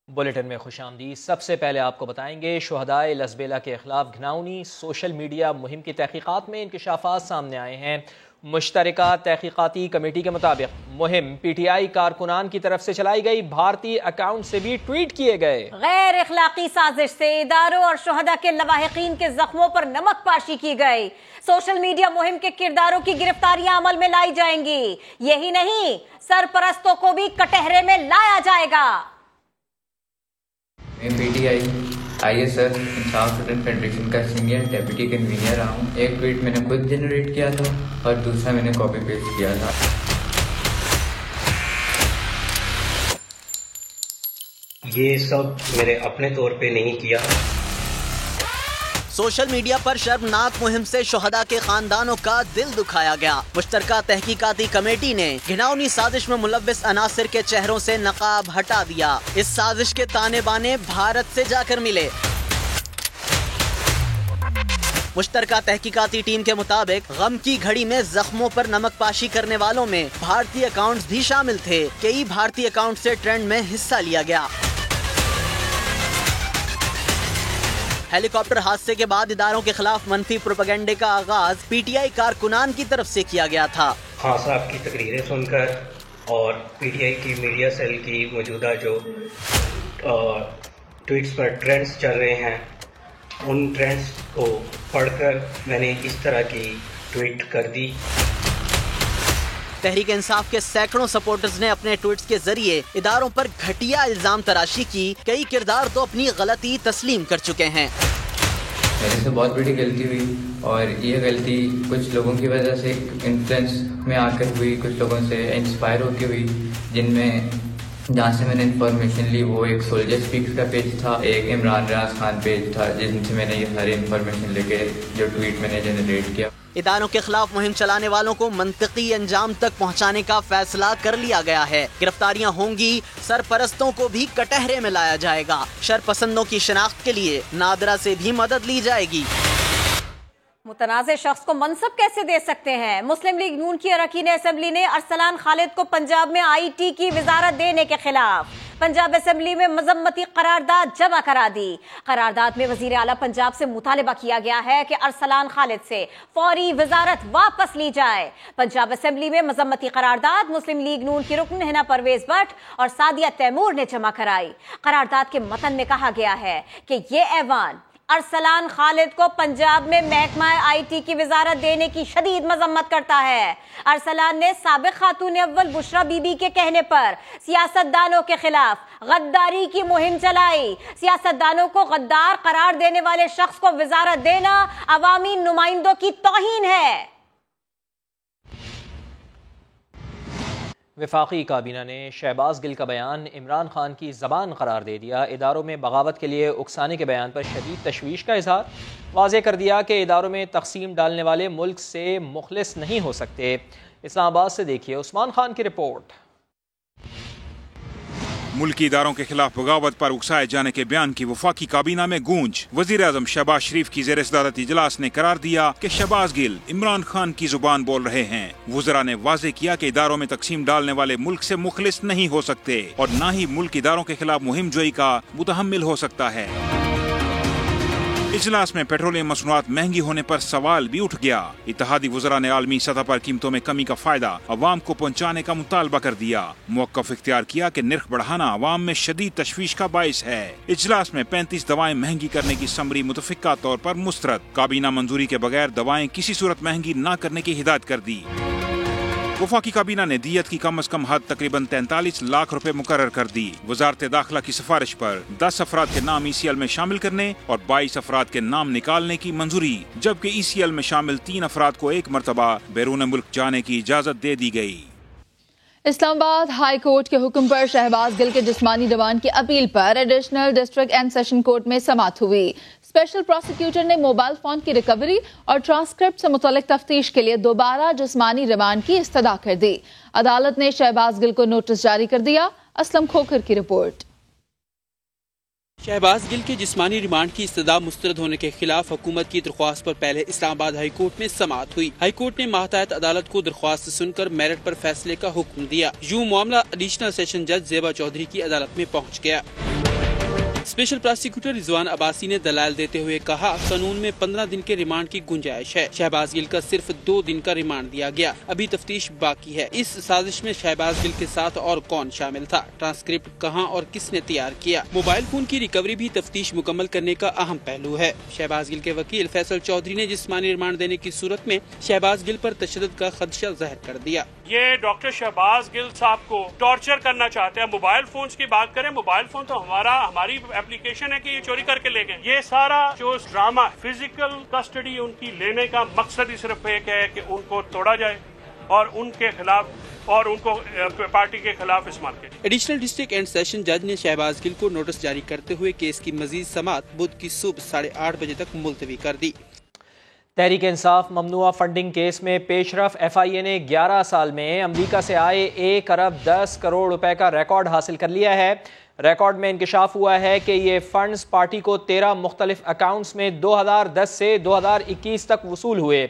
Bulletin में खुशामदीद। सबसे पहले आपको बताएंगे शुहदाए लसबेला के खिलाफ घिनौनी सोशल मीडिया मुहिम की तहकीकात में इंकशाफात सामने आए हैं। मुश्तरका तहकीकाती कमेटी के मुताबिक मुहिम PTI कारकुनान की तरफ से चलाई गई। भारतीय अकाउंट से भी ट्वीट किए गए। गैर इखलाकी साजिश से इदारों और शुहदा के लवाहिकीन के जख्मों पर नमक पाशी की गई। सोशल मीडिया मुहिम के किरदारों की गिरफ्तारियां अमल में लाई जाएंगी। यही नहीं, सरपरस्तों को भी कटहरे में लाया जाएगा। मैं PTI ISF इंसाफ स्टूडेंट फेडरेशन का सीनियर डेप्यूटी कन्वीनर रहा हूँ। एक ट्वीट मैंने खुद जनरेट किया था और दूसरा मैंने कॉपी पेस्ट किया था। ये सब मैंने अपने तौर पे नहीं किया। सोशल मीडिया पर शर्मनाक मुहिम से शुहदा के खानदानों का दिल दुखाया गया। मुश्तरका तहकीकाती कमेटी ने घिनौनी साजिश में मुलव्विस अनासिर के चेहरों से नकाब हटा दिया। इस साजिश के ताने बाने भारत से जाकर मिले। मुश्तरका तहकीकाती टीम के मुताबिक गम की घड़ी में जख्मों पर नमक पाशी करने वालों में भारतीय अकाउंट्स भी शामिल थे। कई भारतीय अकाउंट से ट्रेंड में हिस्सा लिया गया। हेलीकॉप्टर हादसे के बाद इदारों के खिलाफ मनफी प्रोपेगेंडे का आगाज PTI कारकुनान की तरफ से किया गया था। खान साहब की तकरीरें सुनकर और PTI की मीडिया सेल की मौजूदा जो ट्वीट्स पर ट्रेंड्स चल रहे हैं, उन ट्रेंड्स को पढ़कर मैंने इस तरह की ट्वीट कर दी। तहरीक इंसाफ के सैकड़ों सपोर्टर्स ने अपने ट्वीट्स के जरिए इदारों पर घटिया इल्जाम तराशी की। कई किरदार तो अपनी गलती तस्लीम कर चुके हैं। मेरे से बहुत बड़ी गलती हुई और ये गलती कुछ लोगों की वजह से इन्फ्लुएंस में आकर हुई, कुछ लोगों से इंस्पायर होकर हुई, जिनमें जहाँ से मैंने इन्फॉर्मेशन ली वो एक सोल्जर स्पीक्स का पेज था, एक इमरान रियाज खान पेज था, जिनसे मैंने ये सारी इन्फॉर्मेशन लेके जो ट्वीट मैंने जनरेट किया। इदारों के खिलाफ मुहिम चलाने वालों को मंतकी अंजाम तक पहुंचाने का फैसला कर लिया गया है। गिरफ्तारियां होंगी, सरपरस्तों को भी कटहरे में लाया जाएगा। शरपसंदों की शिनाख्त के लिए नादरा से भी मदद ली जाएगी। मुतनाज़े शख्स को मनसब कैसे दे सकते हैं? मुस्लिम लीग नून की अरकान असेंबली ने अरसलान खालिद को पंजाब में IT की वजारत देने के खिलाफ पंजाब असेंबली में मजम्मती करारदाद जमा करा दी। करारदाद में वजीर आला पंजाब से मुतालबा किया गया है कि अरसलान खालिद से फौरी वजारत वापस ली जाए। पंजाब असेंबली में मजम्मती करारदाद मुस्लिम लीग नून की रुकन हिना परवेज भट्ट और सादिया तैमूर ने जमा कराई। करारदाद के मतन में कहा गया है कि ये ऐवान अरसलान खालिद को पंजाब में महकमा IT की वजारत देने की शदीद मजम्मत करता है। अरसलान ने साबिक खातून अव्वल बुशरा बीबी के कहने पर सियासतदानों के खिलाफ गद्दारी की मुहिम चलाई। सियासतदानों को गद्दार करार देने वाले शख्स को वजारत देना अवामी नुमाइंदों की तौहीन है। वफाकी काबीना ने शहबाज गिल का बयान इमरान खान की ज़बान करार दे दिया। इदारों में बगावत के लिए उकसाने के बयान पर शदीद तशवीश का इजहार। वाज़ेह कर दिया कि इदारों में तकसीम डालने वाले मुल्क से मुखलिस नहीं हो सकते। इस्लामाबाद से देखिए उस्मान खान की रिपोर्ट। मुल्की इदारों के खिलाफ बगावत पर उकसाए जाने के बयान की वफाकी काबीना में गूंज। वजीर आजम शहबाज शरीफ की ज़ेर सदारत इजलास ने करार दिया कि शहबाज गिल इमरान खान की जुबान बोल रहे हैं। वज़रा ने वाज़ेह किया कि इदारों में तकसीम डालने वाले मुल्क से मुखलिस नहीं हो सकते और न ही मुल्क इदारों के खिलाफ मुहिम जोई का मुतहम्मिल हो सकता है। इजलास में पेट्रोलियम मसनूआत महंगी होने पर सवाल भी उठ गया। इत्तेहादी वज़रा ने आलमी सतह पर कीमतों में कमी का फायदा अवाम को पहुँचाने का मुतालबा कर दिया। मौक़िफ़ इख्तियार किया कि निर्ख बढ़ाना अवाम में शदीद तशवीश का बाइस है। इजलास में 35 दवाएं महंगी करने की समरी मुतफ़िक़ा तौर पर मुस्तरद। काबीना मंजूरी के बगैर दवाएं किसी सूरत महंगी न करने की हिदायत कर दी। वफाकी काबीना ने दियत की कम अज कम हद तकरीबन 43 लाख रुपए मुकर्रर कर दी। वजारत दाखिला की सिफारिश पर 10 अफराद के नाम ECL में शामिल करने और 22 अफराद के नाम निकालने की मंजूरी, जबकि ECL में शामिल 3 अफराद को एक मरतबा बैरून मुल्क जाने की इजाजत दे दी गई। इस्लामाबाद हाई कोर्ट के हुक्म पर शहबाज गिल के जिस्मानी रिमांड की अपील पर additional district and session court में समाअत हुई। स्पेशल प्रोसिक्यूटर ने मोबाइल फोन की रिकवरी और ट्रांसक्रिप्ट से मुतल्लिक तफ्तीश के लिए दोबारा जिस्मानी रिमांड की इस्तदा कर दी। अदालत ने शहबाज गिल को नोटिस जारी कर दिया। असलम खोखर की रिपोर्ट। शहबाज गिल के जिस्मानी रिमांड की इस्तदा मुस्तरद होने के खिलाफ हुकूमत की दरख्वास्त पर पहले इस्लामाबाद हाई कोर्ट में समाअत हुई। हाई कोर्ट ने माहताहत अदालत को दरख्वास्त सुनकर मेरिट पर फैसले का हुक्म दिया। यूं मामला एडिशनल सेशन जज ज़ेबा चौधरी की अदालत में पहुँच गया। स्पेशल प्रोसिक्यूटर रिजवान अब्बासी ने दलाल देते हुए कहा, कानून में 15 दिन के रिमांड की गुंजाइश है। शहबाज गिल का सिर्फ 2 दिन का रिमांड दिया गया। अभी तफ्तीश बाकी है। इस साजिश में शहबाज गिल के साथ और कौन शामिल था, ट्रांसक्रिप्ट कहां और किसने तैयार किया, मोबाइल फोन की रिकवरी भी तफ्तीश मुकम्मल करने का अहम पहलू है। शहबाज गिल के वकील फैसल चौधरी ने जिस्मानी रिमांड देने की सूरत में शहबाज गिल पर तशद्दुद का खदशा जाहिर कर दिया। ये डॉक्टर शहबाज गिल साहब को टॉर्चर करना चाहते हैं। मोबाइल फोन्स की बात करें, मोबाइल फोन तो हमारी एप्लीकेशन है कि ये चोरी करके ले गए। ये सारा जो ड्रामा, फिजिकल कस्टडी उनकी लेने का मकसद ही सिर्फ एक है कि उनको तोड़ा जाए और उनके खिलाफ और उनको पार्टी के खिलाफ इस्तेमाल किया। एडिशनल डिस्ट्रिक्ट एंड सेशन जज ने शहबाज गिल को नोटिस जारी करते हुए केस की मजीद समाअत बुध की सुबह 8:30 बजे तक मुलतवी कर दी। तहरीक इंसाफ ममनुआ फंडिंग केस में पेशरफ FIA ने 11 साल में अमरीका से आए 1 अरब 10 करोड़ रुपए का रिकॉर्ड हासिल कर लिया है। रिकॉर्ड में इंकशाफ हुआ है कि ये फंड्स पार्टी को 13 मुख्तलिफ अकाउंट्स में 2010 से 2021 तक वसूल हुए।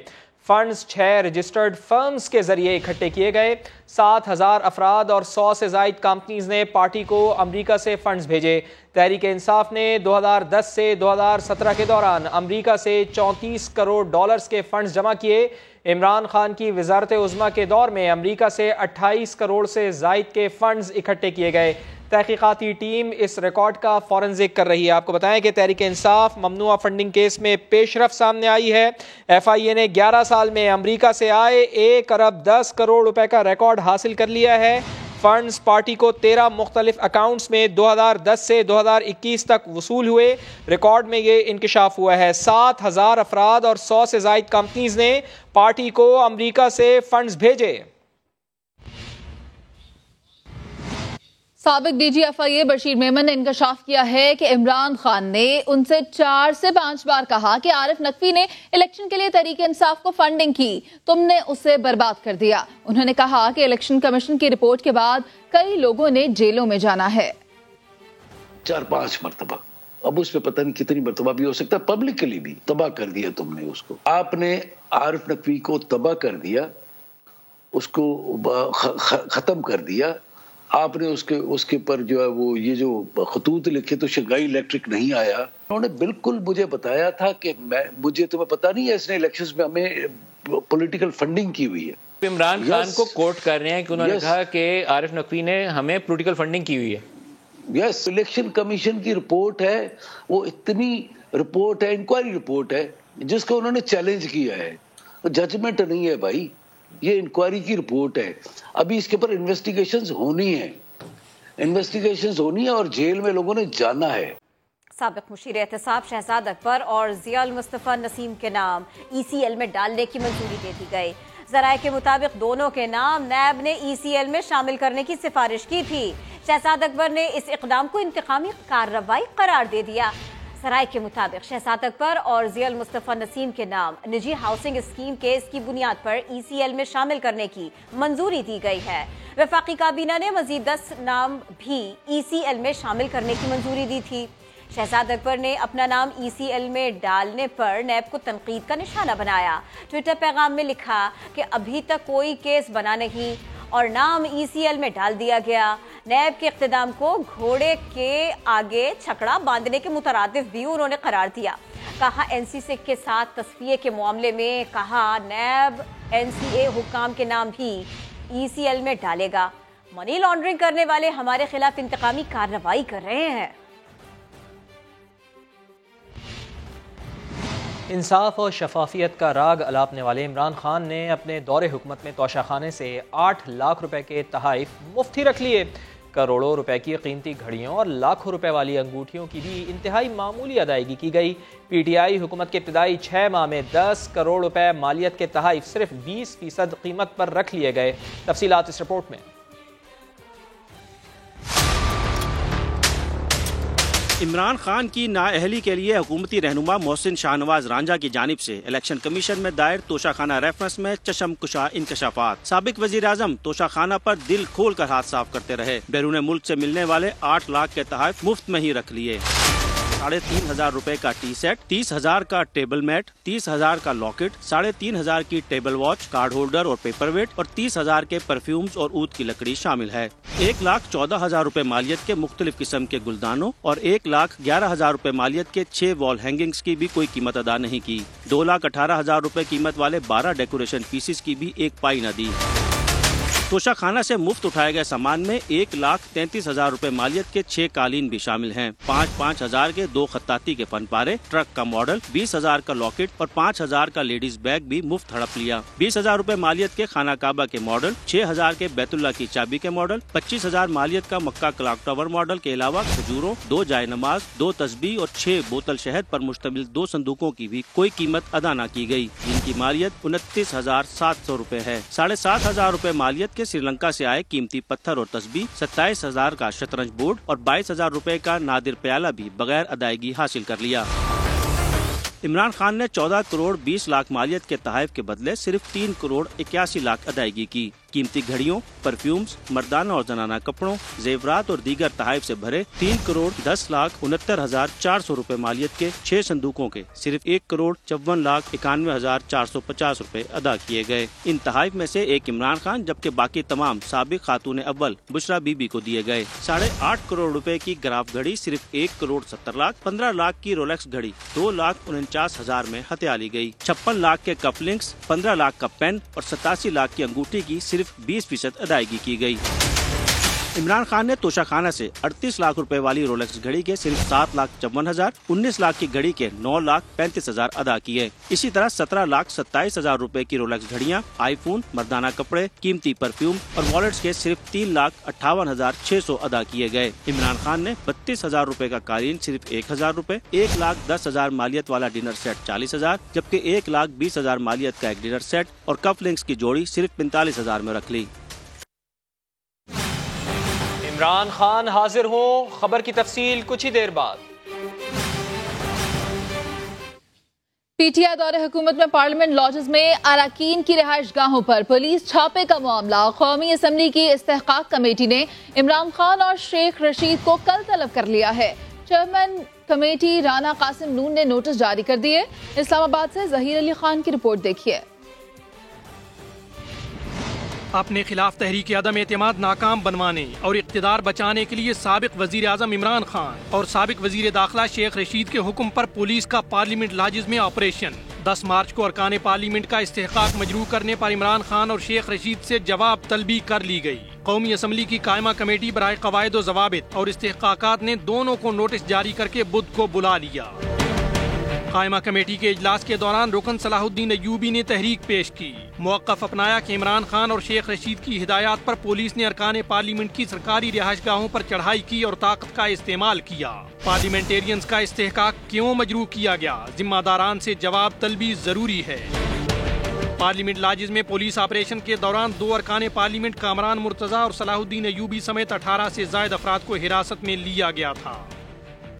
फंड्स 6 रजिस्टर्ड फर्म्स के जरिए इकट्ठे किए गए। 7,000 अफराद और 100 से जायद कंपनीज ने पार्टी को अमरीका से फंड्स भेजे। तहरीक इंसाफ ने 2010 से 2017 के दौरान अमरीका से 34 करोड़ डॉलर्स के फंड्स जमा किए। इमरान खान की वजारत उज़्मा के दौर में अमरीका से 28 करोड़ से जायद के फंड्स इकट्ठे किए गए। तहकीकाती टीम इस रिकॉर्ड का फॉरेंसिक कर रही है। आपको बताएं कि तहरीक इंसाफ ममनुआ फंडिंग केस में पेशरफ सामने आई है। FIA ने 11 साल में अमरीका से आए 1 अरब 10 करोड़ रुपए का रिकॉर्ड हासिल कर लिया है। फंड्स पार्टी को 13 मुख्तलिफ अकाउंट्स में 2010 से 2021 तक वसूल हुए। रिकॉर्ड में ये इंकशाफ हुआ है 7,000 अफराद और 100 से जायद कंपनीज ने पार्टी को अमरीका से फंड्स भेजे। साबिक DG FIA बशीर मेमन ने इंकशाफ किया है कि इमरान खान ने उनसे 4 से 5 बार कहा कि आरिफ नकवी ने इलेक्शन के लिए तहरीक इंसाफ को फंडिंग की, तुमने उसे बर्बाद कर दिया। उन्होंने कहा कि इलेक्शन कमीशन की रिपोर्ट के बाद कई लोगों ने जेलों में जाना है। 4-5 मरतबा, अब उसमें पता नहीं कितनी मरतबा भी हो सकता है। पब्लिकली भी तबाह कर दिया तुमने उसको। आपने आरिफ नकवी को तबाह कर दिया, उसको खत्म कर दिया। आपने उसके पर जो है वो ये जो खतूत लिखे तो शंघाई इलेक्ट्रिक नहीं आया। उन्होंने बिल्कुल मुझे बताया था कि मुझे तुम्हें पता नहीं है इसने इलेक्शंस में हमें पॉलिटिकल फंडिंग की हुई है। इमरान खान को कोट कर रहे हैं कि उन्होंने कहा कि आरिफ नकवी ने हमें पॉलिटिकल फंडिंग की हुई है। यस, इलेक्शन कमीशन की रिपोर्ट है, वो इतनी रिपोर्ट है, इंक्वायरी रिपोर्ट है जिसको उन्होंने चैलेंज किया है। जजमेंट नहीं है भाई, ये इंक्वायरी की रिपोर्ट है। अभी इसके ऊपर इन्वेस्टिगेशंस होनी है, और जेल में लोगों ने जाना है। साबिक मुशीर एहतसाब शहजाद अकबर और जियाउल मुस्तफा नसीम के नाम ECL में डालने की मंजूरी दे दी गई। जराये के मुताबिक दोनों के नाम नैब ने ECL में शामिल करने की सिफारिश की थी। शहजाद अकबर ने इस इकदाम को इंतकामी कार्रवाई करार दे दिया। सराय के मुताबिक शहजाद अकबर और जियाउल मुस्तफा नसीम के नाम निजी हाउसिंग स्कीम केस की बुनियाद पर ECL में शामिल करने की मंजूरी दी गई है। वफाकी काबीना ने मजीद 10 नाम भी ECL में शामिल करने की मंजूरी दी थी। शहजाद अकबर ने अपना नाम ECL में डालने पर नैब को तनकीद का निशाना बनाया। ट्विटर पैगाम में लिखा कि अभी तक कोई केस बना नहीं और नाम ECL में डाल दिया गया। नैब के इक़्तिदाम को घोड़े के आगे छकड़ा बांधने के मुतरादिफ भी उन्होंने करार दिया। कहा NCC के साथ तस्फिये के मामले में कहा नैब NCA हुक्काम के नाम भी ECL में डालेगा। मनी लॉन्ड्रिंग करने वाले हमारे खिलाफ इंतकामी कार्रवाई कर रहे हैं। इंसाफ और शफाफियत का राग अलापने वाले इमरान खान ने अपने दौरे हुकूमत में तोशाखाने से 8 लाख रुपए के तहाइफ मुफ्त ही रख लिए। करोड़ों रुपए की कीमती घड़ियों और लाखों रुपए वाली अंगूठियों की भी इंतहाई मामूली अदायगी की गई। PTI हुकूमत के इब्तदाई 6 माह में 10 करोड़ रुपए मालियत के तहाइफ सिर्फ 20% कीमत पर रख लिए गए। तफसीलात इस रिपोर्ट में। इमरान खान की नाअहली के लिए हुकूमती रहनुमा मोहसिन शाहनवाज रांझा की जानिब से इलेक्शन कमीशन में दायर तोशाखाना रेफरेंस में चशम कुशा इंकशाफात। साबिक वजीर आजम तोशाखाना पर दिल खोल कर हाथ साफ करते रहे। बैरून मुल्क से मिलने वाले 8 लाख के तहफ़ मुफ्त में ही रख लिए। 3,500 रुपए का टी सेट, 30,000 का टेबल मैट, 30,000 का लॉकेट, 3,500 की टेबल वॉच, कार्ड होल्डर और पेपर वेट और 30,000 के परफ्यूम्स और ऊद की लकड़ी शामिल है। 1,14,000 रुपए मालियत के मुख्तलिफ किस्म के गुलदानों और 1,11,000 रुपए मालियत के 6 वॉल हैंगिंग्स की भी कोई कीमत अदा नहीं की। 2,18,000 रुपए कीमत वाले 12 डेकोरेशन पीसेस की भी एक पाई न दी। तोशाखाना से मुफ्त उठाए गए सामान में 1,33,000 रुपए मालियत के 6 कालीन भी शामिल हैं। 5,000 के 2 खत्ताती के फनपारे, ट्रक का मॉडल, 20,000 का लॉकेट और 5,000 का लेडीज बैग भी मुफ्त हड़प लिया। 20,000 रुपए मालियत के खाना काबा के मॉडल, 6,000 के बैतुल्ला की चाबी के मॉडल, 25,000 मालियत का मक्का क्लॉक टावर मॉडल के अलावा खजूरों, 2 जाय नमाज, 2 तस्बीह और 6 बोतल शहद पर मुश्तमिल 2 संदूकों की भी कोई कीमत अदा न की गई, जिनकी मालियत 29,700 रुपए है। 7,500 रुपए मालियत के श्रीलंका से आए कीमती पत्थर और तस्बीह, 27,000 का शतरंज बोर्ड और 22,000 रुपए का नादिर प्याला भी बगैर अदायगी हासिल कर लिया। इमरान खान ने 14 करोड़ 20 लाख मालियत के तहफ़ के बदले सिर्फ 3 करोड़ 81 लाख अदायगी की। कीमती घड़ियों, परफ्यूम्स, मर्दाना और जनाना कपड़ों, जेवरात और दीगर तहफ़ से भरे 3 करोड़ 10,69,400 रुपए मालियत के 6 संदूकों के सिर्फ 1 करोड़ 54,91,450 रुपए अदा किए गए। इन तहफ़ में से एक इमरान खान जबकि बाकी तमाम साबिक खातून अव्वल बुशरा बीबी को दिए गए। 8.5 करोड़ रुपए की ग्राफ घड़ी सिर्फ 1 करोड़ 70 लाख, 15 लाख की रोलेक्स घड़ी 2,49,000 में हत्या ली गई। 56 लाख के कपलिंग्स, 15 लाख का पेन और 87 लाख की अंगूठी की सिर्फ 20% अदायगी की गई। इमरान खान ने तोशाखाना से 38 लाख रुपए वाली रोलेक्स घड़ी के सिर्फ 7,54,000, 19 लाख की घड़ी के 9,35,000 अदा किए। इसी तरह 17,27,000 रुपए की रोलेक्स घड़ियां, आईफोन, मर्दाना कपड़े, कीमती परफ्यूम और वॉलेट्स के सिर्फ 3,58,600 अदा किए गए। इमरान खान ने 32,000 रुपए का कालीन सिर्फ 1,000 रुपए, 1,10,000 मालियत वाला डिनर सेट 40,000, जबकि 1,20,000 मालियत का एक डिनर सेट और कफ लिंक्स की जोड़ी सिर्फ 45,000 में रख ली। इमरान खान हाजिर हों, खबर की तफसील कुछ ही देर बाद। पीटीआई दौरे हुकूमत में पार्लियामेंट लॉजेस में अरकान की रिहाइश गाहों पर पुलिस छापे का मामला। कौमी असम्बली की इस्तेहकाक कमेटी ने इमरान खान और शेख रशीद को कल तलब कर लिया है। चेयरमैन कमेटी राना कासिम नून ने नोटिस जारी कर दिए। इस्लामाबाद से जहीर अली खान की रिपोर्ट देखिए। अपने खिलाफ तहरीक अदम एतमाद नाकाम बनवाने और इक़्तिदार बचाने के लिए साबिक वजीर आज़म इमरान खान और साबिक वजीर दाखिला शेख रशीद के हुक्म पर पुलिस का पार्लियामेंट लॉजेस में ऑपरेशन। 10 मार्च को अरकान पार्लियामेंट का इस्तेहकाक मजरूह करने पर इमरान खान और शेख रशीद से जवाब तलबी कर ली गई। कौमी असम्बली की कायमा कमेटी बराए कवायद व ज़वाबित और इस्तेहकाकात ने दोनों को नोटिस जारी करके बुध को बुला लिया। कायमा कमेटी के इजलास के दौरान रुकन सलाहुद्दीन अय्यूबी ने तहरीक पेश की। मौक़िफ़ अपनाया कि इमरान खान और शेख रशीद की हिदायत पर पुलिस ने अरकान पार्लियामेंट की सरकारी रिहाइशगाहों पर चढ़ाई की और ताकत का इस्तेमाल किया। पार्लियामेंटेरियंस का इस्तेहकाक क्यों मजरूह किया गया, जिम्मेदारान से जवाब तलबी जरूरी है। पार्लियामेंट लॉजेस में पुलिस ऑपरेशन के दौरान 2 अरकान पार्लियामेंट कामरान मुर्तज़ा और सलाहुद्दीन अय्यूबी समेत 18 से ज़ायद अफराद को हिरासत में लिया गया था।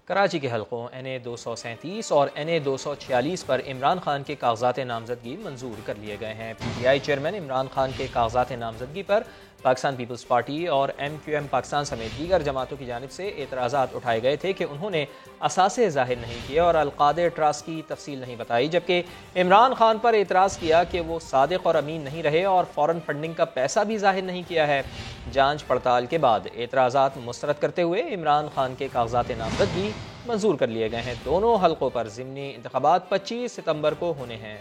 कराची के हलकों NA 237 और NA 246 पर इमरान खान के कागजात नामजदगी मंजूर कर लिए गए हैं। PTI चेयरमैन इमरान खान के कागजात नामजदगी पर पाकिस्तान पीपल्स पार्टी और MQM पाकिस्तान समेत दीगर जमातों की जानिब से एतराज़ात उठाए गए थे कि उन्होंने असासे ज़ाहिर नहीं किए और अलकादे ट्रस्ट की तफसील नहीं बताई, जबकि इमरान खान पर एतराज़ किया कि वो सादिक और अमीन नहीं रहे और फ़ौरन फंडिंग का पैसा भी ज़ाहिर नहीं किया है। जांच पड़ताल के बाद एतराज़ात मुस्तरद करते हुए इमरान खान के कागजात नामजदगी मंजूर कर लिए गए हैं। दोनों हलकों पर ज़िमनी इंतखाबात 25 सितंबर को होने हैं।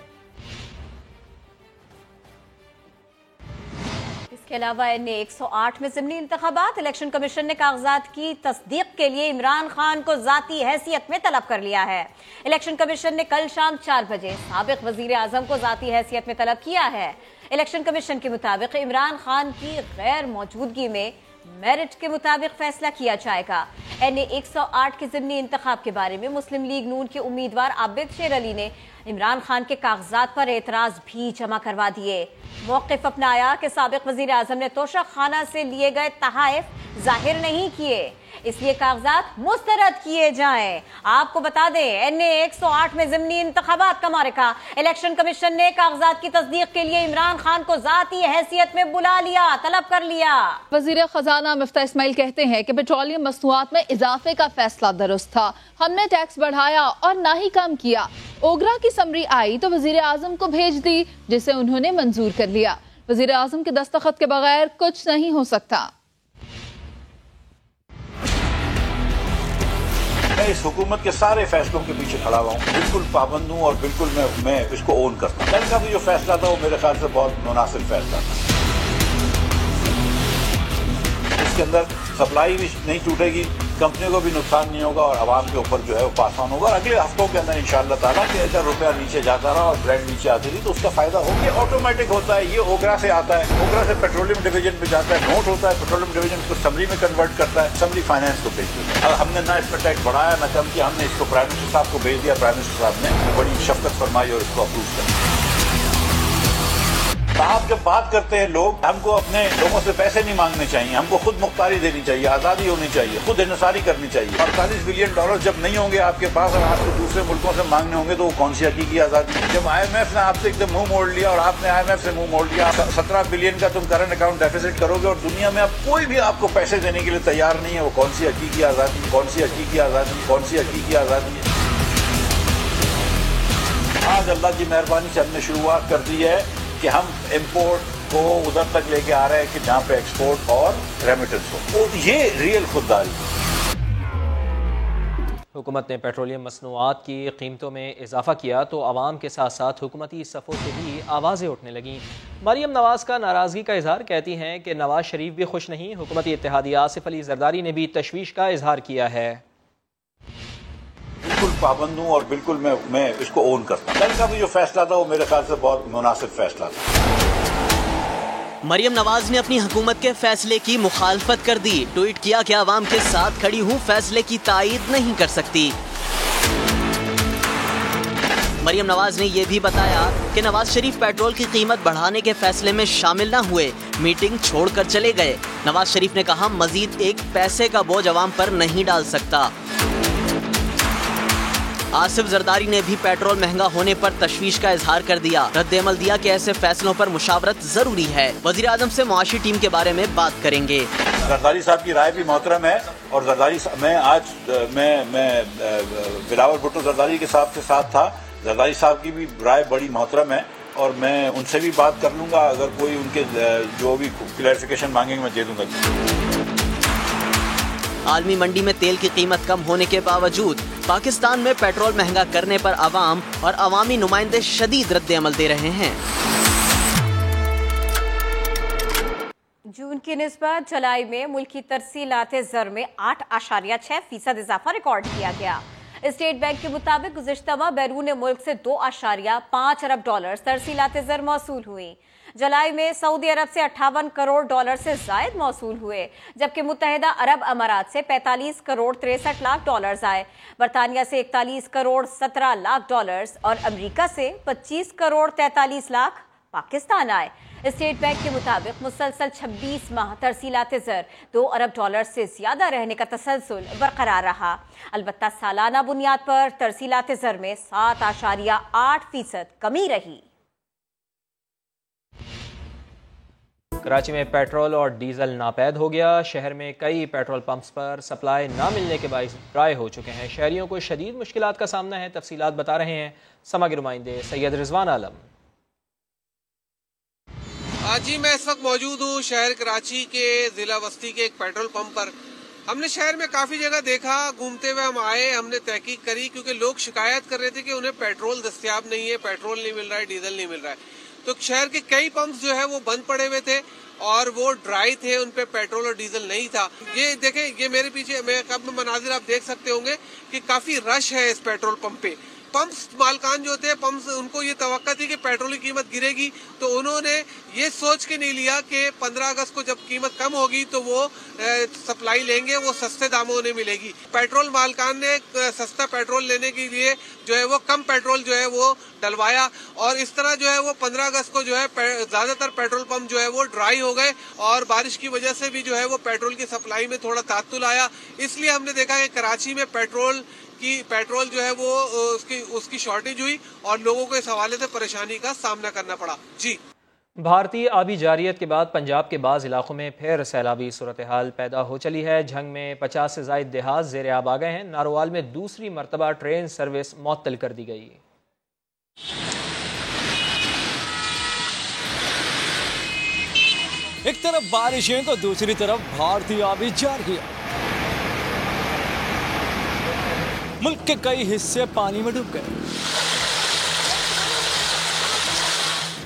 इसके अलावा NA 108 में ज़िमनी इंतखाबात, इलेक्शन कमीशन ने कागजात की तस्दीक के लिए इमरान खान को ज़ाती हैसियत में तलब कर लिया है। इलेक्शन कमीशन ने कल शाम 4 बजे साबिक वजीर आज़म को ज़ाती हैसियत में तलब किया है। इलेक्शन कमीशन के मुताबिक इमरान खान की गैर मौजूदगी में मेरिट के मुताबिक फैसला किया जाएगा। NA 108 के ज़िमनी इंतखाब के बारे में मुस्लिम लीग नून के उम्मीदवार आबिद शेर अली ने इमरान खान के कागजात पर एतराज भी जमा करवा दिए। मौक़िफ़ अपनाया कि साबिक़ वज़ीर आज़म ने तोशा खाना से लिए गए तहाइफ जाहिर नहीं किए, इसलिए कागजात मुस्तरद किए जाएं। आपको बता दें, NA 108 में ज़िमनी इंतखाबात का मारिका। इलेक्शन कमीशन ने कागजात की तस्दीक के लिए इमरान खान को ज़ाती हैसियत में बुला लिया, तलब कर लिया। वज़ीर ख़जाना मिफ्ता इस्माइल कहते हैं कि पेट्रोलियम मसनूआत में इजाफे का फैसला दुरुस्त था, हमने टैक्स बढ़ाया और ना ही कम किया। ओगरा की समरी आई तो वज़ीर आज़म को भेज दी, जिसे उन्होंने मंजूर कर लिया। वज़ीर आज़म के दस्तखत के बगैर कुछ नहीं हो सकता। मैं इस हुकूमत के सारे फैसलों के पीछे खड़ा हुआ हूँ, बिल्कुल पाबंद हूँ और बिल्कुल मैं इसको ओन करता हूँ। कल का भी जो फैसला था वो मेरे ख्याल से बहुत मुनासिब फैसला था। इसके अंदर सप्लाई भी नहीं टूटेगी, कंपनियों को भी नुकसान नहीं होगा और आवाम के ऊपर जो है वो पास ऑन होगा। और अगले हफ्तों के अंदर इंशाअल्लाह ताला कि अगर रुपया नीचे जाता रहा और ब्रेड नीचे आती रही तो उसका फायदा हो। ये ऑटोमेटिक होता है, ये ओगरा से आता है, ओगरा से पेट्रोलियम डिवीजन पे जाता है, नोट होता है, पेट्रोलियम डिवीजन उसको समरी में कन्वर्ट करता है, समरी फाइनेंस को भेजती है। हमने ना इसमें टैक्स बढ़ाया ना कम किया, हमने इसको प्राइम मिनिस्टर साहब को भेज दिया। प्राइम मिनिस्टर साहब ने बड़ी शफकत फरमाई और इसको अप्रूव कर। साहब जब बात करते हैं लोग, हमको अपने लोगों से पैसे नहीं मांगने चाहिए, हमको खुद मुख्तारी देनी चाहिए, आज़ादी होनी चाहिए, खुद इन्हिसारी करनी चाहिए। $48 बिलियन जब नहीं होंगे आपके पास और आपको दूसरे मुल्कों से मांगने होंगे तो वो कौन सी हकीकी आज़ादी। जब IMF ने आपसे एकदम मुंह मोड़ लिया और आपने IMF से मुंह मोड़ लिया, 17 बिलियन का तुम करंट अकाउंट डेफिसिट करोगे और दुनिया में अब कोई भी आपको पैसे देने के लिए तैयार नहीं है, वो कौन सी हकीकी आज़ादी, कौन सी हकीकी आज़ादी, कौन सी हकीकी आज़ादी है। आज अल्लाह की मेहरबानी से हमने शुरुआत कर दी है कि हम इम्पोर्ट को उधर तक लेके आ रहे हैं कि जहां पे एक्सपोर्ट और रेमिटेंस हो, तो ये रियल खुददारी। हुकूमत ने पेट्रोलियम मसनूआत की कीमतों में इजाफा किया तो आवाम के साथ साथ हुकूमती सफ़ों से भी आवाज़ें उठने लगीं। मरियम नवाज का नाराज़गी का इजहार, कहती हैं कि नवाज शरीफ भी खुश नहीं। हुकूमती इत्तेहादी आसिफ अली जरदारी ने भी तशवीश का इजहार किया है। बिल्कुल पाबंद हूँ और बिल्कुल मैं इसको ओन करता हूँ। कल का भी जो फैसला था वो मेरे ख्याल से बहुत मुनासिब फैसला था। मरियम नवाज ने अपनी हुकूमत के फैसले की मुखालफत कर दी। ट्वीट किया कि आवाम के साथ खड़ी हूँ, फैसले की तायीद नहीं कर सकती। मरियम नवाज ने यह भी बताया कि नवाज शरीफ पेट्रोल की कीमत बढ़ाने के फैसले में शामिल न हुए, मीटिंग छोड़कर चले गए। नवाज शरीफ ने कहा, मजीद एक पैसे का बोझ आवाम पर नहीं डाल सकता। आसिफ जरदारी ने भी पेट्रोल महंगा होने पर तशवीश का इजहार कर दिया। रद्द-ए-अमल दिया कि ऐसे फैसलों पर मुशावरत जरूरी है। वजीर आजम से मुआशी टीम के बारे में बात करेंगे। जरदारी साहब की राय भी मोहतरम है और जरदारी मैं बिलावल भुट्टो जरदारी के साहब के साथ था। जरदारी साहब की भी राय बड़ी मोहतरम है और मैं उनसे भी बात कर लूंगा। अगर कोई उनके जो भी क्लैरिफिकेशन मांगेंगे मैं दे दूंगा। आलमी मंडी में तेल की कीमत कम होने के बावजूद पाकिस्तान में पेट्रोल महंगा करने पर आवाम और अवामी नुमाइंदे शदीद रद्द-ए-अमल दे रहे हैं। जून की निस्बत जुलाई में मुल्की तरसीलाते ज़र में 8.6% इजाफा रिकॉर्ड किया गया। स्टेट बैंक के मुताबिक गुज़िश्ता माह बैरून मुल्क से $2.5 अरब तरसीलाते ज़र मौसूल हुई। जुलाई में सऊदी अरब से $58 करोड़ से जायद मौसूल हुए, जबकि मुत्तहिदा अरब अमारात से $45 करोड़ 63 लाख आए। बरतानिया से $41 करोड़ 17 लाख और अमरीका से $25 करोड़ 43 लाख पाकिस्तान आए। स्टेट बैंक के मुताबिक मुसलसल 26 माह तरसीलाते ज़र $2 अरब से ज्यादा रहने का तसलसल बरकरार रहा। अलबत्ता सालाना बुनियाद पर तरसीलाते ज़र में 7.8% कमी रही। कराची में पेट्रोल और डीजल नापैद हो गया। शहर में कई पेट्रोल पंप्स पर सप्लाई न मिलने के बाइस ड्राई हो चुके हैं। शहरियों को शदीद मुश्किलात का सामना है। तफसीलात बता रहे हैं समा के नुमाइंदे सैयद रिजवान आलम। आज ही मैं इस वक्त मौजूद हूँ शहर कराची के जिला वस्ती के एक पेट्रोल पंप पर। हमने शहर में काफी जगह देखा, घूमते हुए हम आए, हमने तहकीक करी क्योंकि लोग शिकायत कर रहे थे कि उन्हें पेट्रोल दस्तयाब नहीं है, पेट्रोल नहीं मिल रहा है, डीजल नहीं मिल रहा है। तो शहर के कई पंप्स जो है वो बंद पड़े हुए थे और वो ड्राई थे, उन पे पेट्रोल और डीजल नहीं था। ये देखें, ये मेरे पीछे मनाजिर आप देख सकते होंगे कि काफी रश है इस पेट्रोल पंप पे। पंप्स मालकान जो थे, पंप्स उनको ये तवक्का थी कि पेट्रोल की कीमत गिरेगी, तो उन्होंने ये सोच के नहीं लिया कि 15 अगस्त को जब कीमत कम होगी तो वो सप्लाई लेंगे, वो सस्ते दामों उन्हें मिलेगी। पेट्रोल मालकान ने सस्ता पेट्रोल लेने के लिए जो है वो कम पेट्रोल जो है वो डलवाया, और इस तरह जो है वो 15 अगस्त को जो है ज्यादातर पेट्रोल पंप जो है वो ड्राई हो गए, और बारिश की वजह से भी जो है वो पेट्रोल की सप्लाई में थोड़ा तात्तुल आया। इसलिए हमने देखा कि कराची में पेट्रोल जो है वो उसकी शॉर्टेज हुई और लोगों को इस हवाले से परेशानी का सामना करना पड़ा। जी। भारतीय आबी जारियत के बाद पंजाब के बाज़ इलाकों में फिर सैलाबी सूरत हाल पैदा हो चली है। झंग में 50 से ज़ायद देहात ज़ेर आब आ गए हैं। नारोवाल में दूसरी मरतबा ट्रेन सर्विस मुअत्तल कर दी गई। एक तरफ बारिशें तो दूसरी तरफ भारतीय आबी जारियत। मुल्क के कई हिस्से पानी में डूब गए।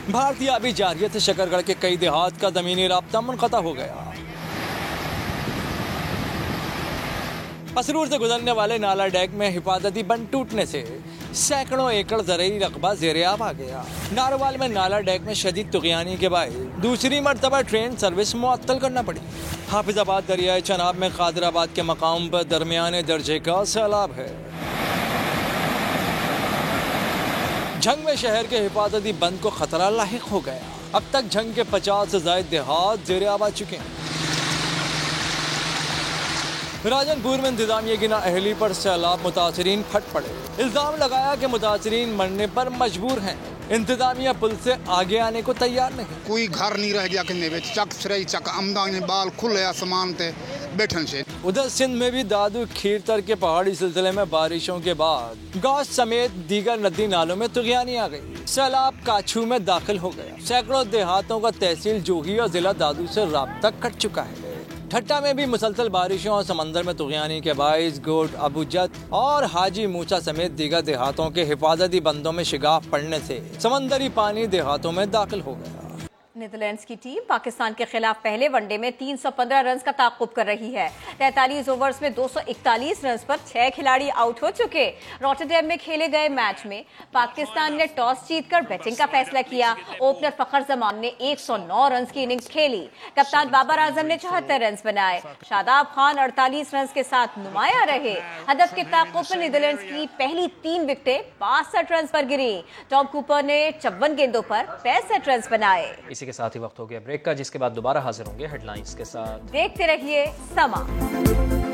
भारतीय आबी जारियत से शकरगढ़ के कई देहात का ज़मीनी राब्ता मुनक़ता हो गया। असरूर से गुजरने वाले नाला डैक में हिफाजती बंद टूटने से सैकड़ों एकड़ ज़रूरी रकबा ज़ेर आब आ गया। नारोवाल में नाला डैक में शदीद तुग़यानी के बाद दूसरी मरतबा ट्रेन सर्विस मुअत्तल करना पड़ी। हाफिजाबाद दरियाए चनाब में कादराबाद के मकाम पर दरमियाने दर्जे का सैलाब है। झंग में शहर के हिफाजती बंद को खतरा लाहिक हो गया। अब तक झंग के 50 से ज़ायद देहात ज़ेर आब आ चुके हैं। राजनपुर में इंतजामिया की नाअहली पर सैलाब मुतासरीन फट पड़े। इल्जाम लगाया कि मुतासरीन मरने पर मजबूर हैं। इंतजामिया पुल से आगे आने को तैयार नहीं। कोई घर नहीं रह गया कि चक सराई चक आमदानी बाल खुले आसमान ते बैठन से। उधर सिंध में भी दादू खीरतर के पहाड़ी सिलसिले में बारिशों के बाद गौस समेत दीगर नदी नालों में तुग़यानी आ गई। सैलाब काछू में दाखिल हो गया। सैकड़ों देहातों का तहसील जोही और जिला दादू से राब्ता कट चुका है। ठट्टा में भी मुसलसल बारिशों और समंदर में तुग़यानी के बाइस गोट, अबूजत और हाजी मूसा समेत दीगर देहातों के हिफाजती बंदों में शिगाफ पड़ने से समंदरी पानी देहातों में दाखिल हो गया। नीदरलैंड्स की टीम पाकिस्तान के खिलाफ पहले वनडे में 315 रन का ताक़ुब कर रही है। 43 ओवर्स में 241 रन पर 6 खिलाड़ी आउट हो चुके। रॉटरडैम में खेले गए मैच में पाकिस्तान ने टॉस जीतकर बैटिंग का फैसला किया। ओपनर फखर जमान ने 109 रन की इनिंग्स खेली। कप्तान बाबर आजम ने 74 रन बनाए। शादाब खान 48 रन के साथ नुमाया रहे। हदफ के ताक़ुब पर नीदरलैंड्स की पहली 3 विकेटें 62 रन पर गिरी। टॉम कूपर ने 54 गेंदों पर 65 रन बनाए। इसी के साथ ही वक्त हो गया ब्रेक का, जिसके बाद दोबारा हाजिर होंगे हेडलाइंस के साथ। देखते रहिए समा।